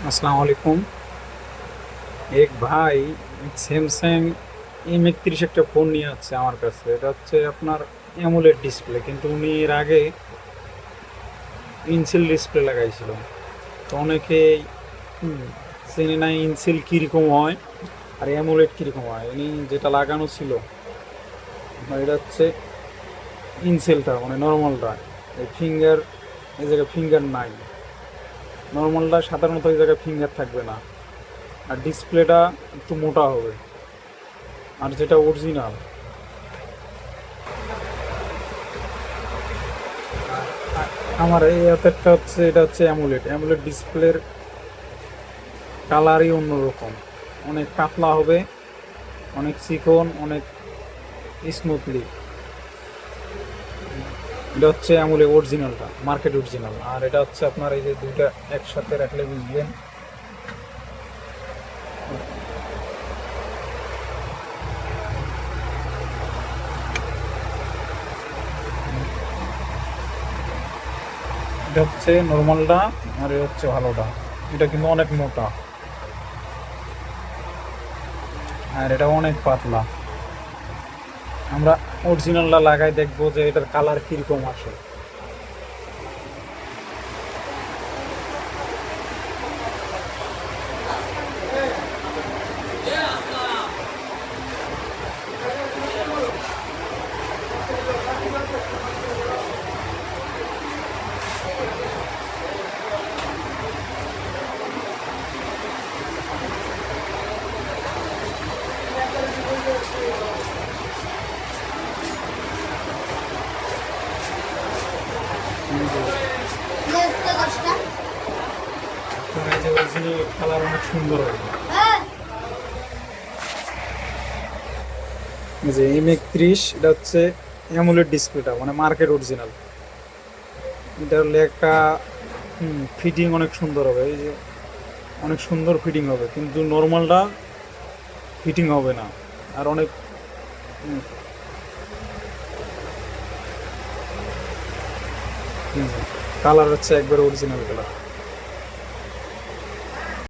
আসসালামু আলাইকুম। এক ভাই স্যামসাং M31 একটা ফোন নিয়ে আসছে আমার কাছে। এটা হচ্ছে আপনার অ্যামোলেড ডিসপ্লে, কিন্তু উনি এর আগে ইনসেল ডিসপ্লে লাগাইছিল। তো অনেকে হুম, চেনে না ইনসেল কীরকম হয় আর অ্যামোলেড কীরকম হয়। উনি যেটা লাগানো ছিল এটা হচ্ছে ইনসেলটা, মানে নর্মালটা। এই ফিঙ্গার, এই জায়গায় ফিঙ্গার নাই। নর্মালটা সাধারণত এই জায়গায় ফিঙ্গার থাকবে না, আর ডিসপ্লেটা একটু মোটা হবে। আর যেটা অরিজিনাল, আমার এই অ্যাপেরটা হচ্ছে, এটা হচ্ছে অ্যামুলেট অ্যামুলেট ডিসপ্লের কালারই অন্যরকম। অনেক পাতলা হবে, অনেক চিকন, অনেক স্মুথলি। এটা হচ্ছে অ্যামুলেট অরিজিনালটা, মার্কেট অরিজিনাল। আর এটা হচ্ছে আপনার এই যে দুইটা একসাথে রাখলে বুঝবেন। এটা হচ্ছে নর্মালটা, আর এটা হচ্ছে ভালোটা। এটা কিন্তু অনেক মোটা, আর এটা অনেক পাতলা। আমরা অরিজিনালটা লাগাই দেখবো যে এটার কালার কিরকম আসে। এই যে অরিজিনাল কালার অনেক সুন্দর হবে। এই যে M31, এটা হচ্ছে অ্যামোলেড ডিসপ্লেটা, মানে মার্কেট অরিজিনাল। এটার লেখা ফিটিং অনেক সুন্দর হবে। এই যে অনেক সুন্দর ফিটিং হবে, কিন্তু নর্মালটা ফিটিং হবে না। আর অনেক কালার হচ্ছে একবার অরিজিনাল কালার।